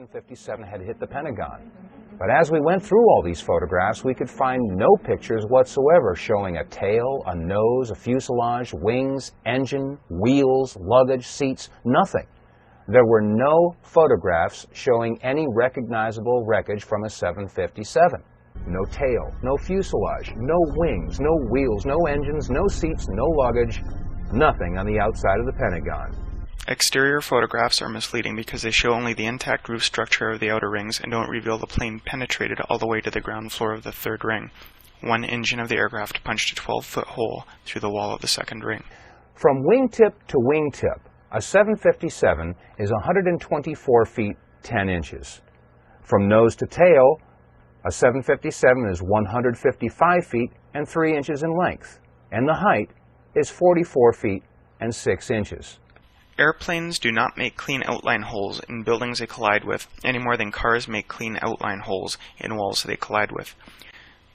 757 had hit the Pentagon. But as we went through all these photographs, we could find no pictures whatsoever showing a tail, a nose, a fuselage, wings, engine, wheels, luggage, seats, nothing. There were no photographs showing any recognizable wreckage from a 757. No tail, no fuselage, no wings, no wheels, no engines, no seats, no luggage, nothing on the outside of the Pentagon. Exterior photographs are misleading because they show only the intact roof structure of the outer rings and don't reveal the plane penetrated all the way to the ground floor of the third ring. One engine of the aircraft punched a 12-foot hole through the wall of the second ring. From wingtip to wingtip, a 757 is 124 feet 10 inches. From nose to tail, a 757 is 155 feet and 3 inches in length, and the height is 44 feet and 6 inches. Airplanes do not make clean outline holes in buildings they collide with, any more than cars make clean outline holes in walls they collide with.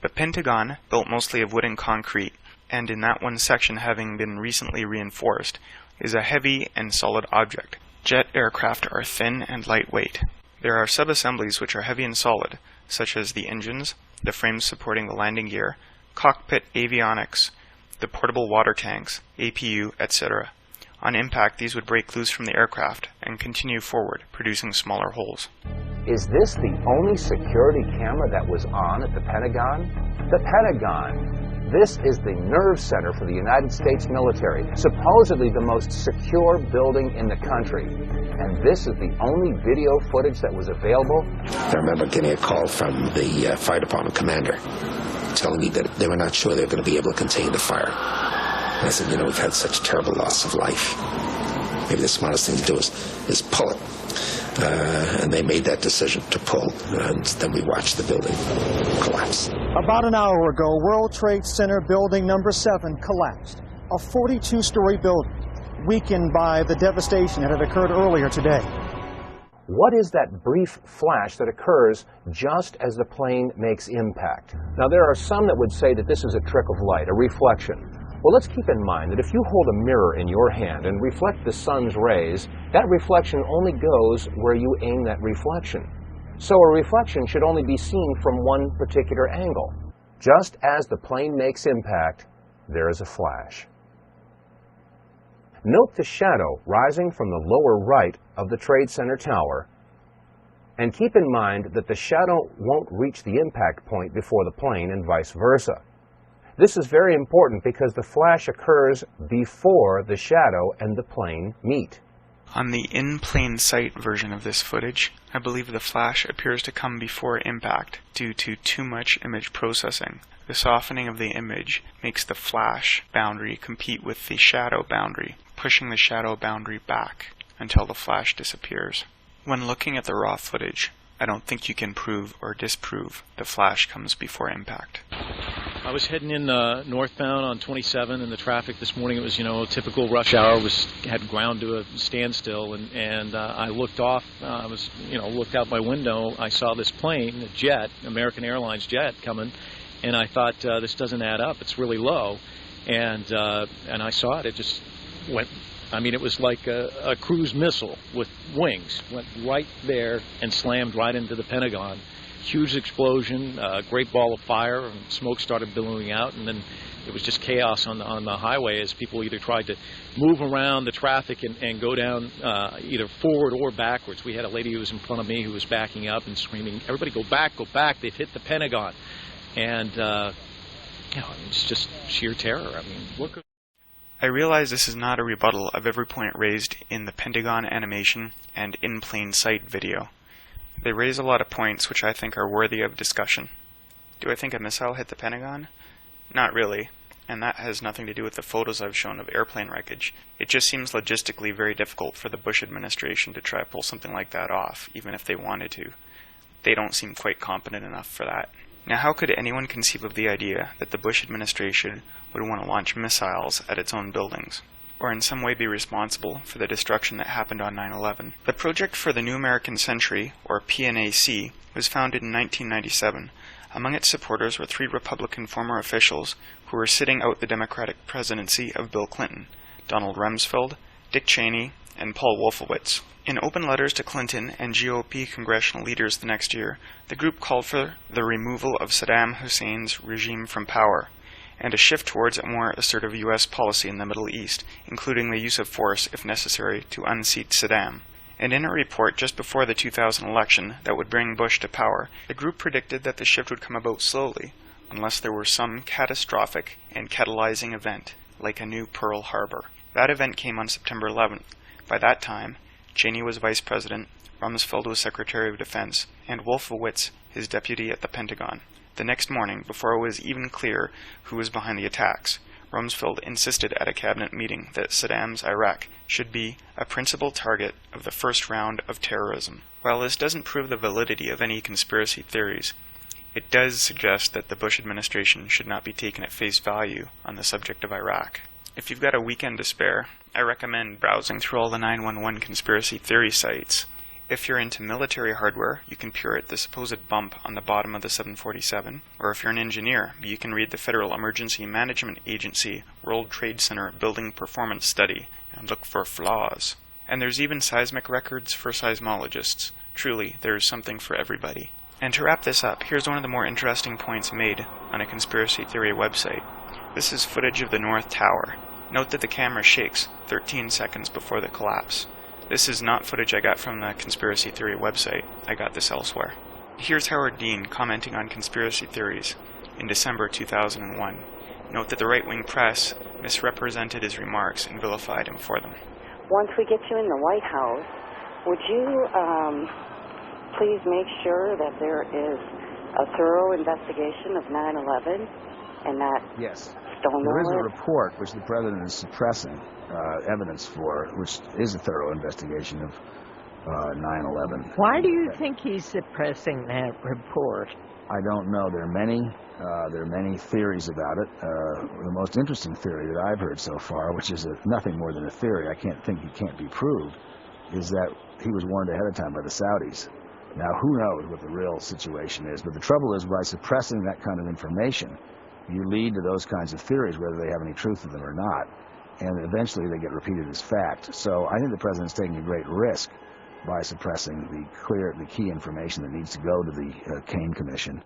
But Pentagone, built mostly of wood and concrete, and in that one section having been recently reinforced, is a heavy and solid object. Jet aircraft are thin and lightweight. There are sub-assemblies which are heavy and solid, such as the engines, the frames supporting the landing gear, cockpit avionics, the portable water tanks, APU, etc. On impact, these would break loose from the aircraft and continue forward, producing smaller holes. Is this the only security camera that was on at the Pentagon? The Pentagon. This is the nerve center for the United States military, supposedly the most secure building in the country. And this is the only video footage that was available? I remember getting a call from the fire department commander telling me that they were not sure they were going to be able to contain the fire. And I said, we've had such terrible loss of life. Maybe the smartest thing to do is pull it. And they made that decision to pull, and then we watched the building collapse. About an hour ago, World Trade Center building number 7 collapsed. A 42-story building, weakened by the devastation that had occurred earlier today. What is that brief flash that occurs just as the plane makes impact? Now, there are some that would say that this is a trick of light, a reflection. Well, let's keep in mind that if you hold a mirror in your hand and reflect the sun's rays, that reflection only goes where you aim that reflection. So a reflection should only be seen from one particular angle. Just as the plane makes impact, there is a flash. Note the shadow rising from the lower right of the Trade Center tower, and keep in mind that the shadow won't reach the impact point before the plane and vice versa. This is very important because the flash occurs before the shadow and the plane meet. On the in-plain sight version of this footage, I believe the flash appears to come before impact due to too much image processing. The softening of the image makes the flash boundary compete with the shadow boundary, pushing the shadow boundary back until the flash disappears. When looking at the raw footage, I don't think you can prove or disprove the flash comes before impact. I was heading in northbound on 27, and the traffic this morning, it was, typical rush hour, had ground to a standstill, and I looked off, looked out my window, I saw this plane, a jet, American Airlines jet coming, and I thought, this doesn't add up, it's really low, and I saw it just went, it was like a cruise missile with wings, went right there and slammed right into the Pentagon. Huge explosion, great ball of fire, and smoke started billowing out, and then it was just chaos on the highway as people either tried to move around the traffic and go down either forward or backwards. We had a lady who was in front of me who was backing up and screaming, "Everybody go back, they've hit the Pentagon." And, it's just sheer terror. Look. I realize this is not a rebuttal of every point raised in the Pentagon animation and in plain sight video. They raise a lot of points which I think are worthy of discussion. Do I think a missile hit the Pentagon? Not really, and that has nothing to do with the photos I've shown of airplane wreckage. It just seems logistically very difficult for the Bush administration to try to pull something like that off, even if they wanted to. They don't seem quite competent enough for that. Now, how could anyone conceive of the idea that the Bush administration would want to launch missiles at its own buildings, or in some way be responsible for the destruction that happened on 9/11. The Project for the New American Century, or PNAC, was founded in 1997. Among its supporters were 3 Republican former officials who were sitting out the Democratic presidency of Bill Clinton: Donald Rumsfeld, Dick Cheney, and Paul Wolfowitz. In open letters to Clinton and GOP congressional leaders the next year, the group called for the removal of Saddam Hussein's regime from power, and a shift towards a more assertive U.S. policy in the Middle East, including the use of force if necessary to unseat Saddam. And in a report just before the 2000 election that would bring Bush to power, the group predicted that the shift would come about slowly, unless there were some catastrophic and catalyzing event, like a new Pearl Harbor. That event came on September 11th. By that time, Cheney was vice president, Rumsfeld was secretary of defense, and Wolfowitz his deputy at the Pentagon. The next morning, before it was even clear who was behind the attacks, Rumsfeld insisted at a cabinet meeting that Saddam's Iraq should be a principal target of the first round of terrorism. While this doesn't prove the validity of any conspiracy theories, it does suggest that the Bush administration should not be taken at face value on the subject of Iraq. If you've got a weekend to spare, I recommend browsing through all the 911 conspiracy theory sites. If you're into military hardware, you can peer at the supposed bump on the bottom of the 747, or if you're an engineer, you can read the Federal Emergency Management Agency World Trade Center Building Performance Study and look for flaws. And there's even seismic records for seismologists. Truly, there is something for everybody. And to wrap this up, here's one of the more interesting points made on a conspiracy theory website. This is footage of the North Tower. Note that the camera shakes 13 seconds before the collapse. This is not footage I got from the conspiracy theory website. I got this elsewhere. Here's Howard Dean commenting on conspiracy theories in December 2001. Note that the right-wing press misrepresented his remarks and vilified him for them. Once we get you in the White House, would you please make sure that there is a thorough investigation of 9/11 and that Yes. Stonewall? There is a report which the president is suppressing evidence for, which is a thorough investigation of 9/11. Why do you think he's suppressing that report? I don't know. There are many theories about it. The most interesting theory that I've heard so far, which is nothing more than a theory, I can't be proved, is that he was warned ahead of time by the Saudis. Now, who knows what the real situation is? But the trouble is, by suppressing that kind of information, you lead to those kinds of theories, whether they have any truth to them or not, and eventually they get repeated as fact. So I think the president's taking a great risk by suppressing the key information that needs to go to the Kane Commission.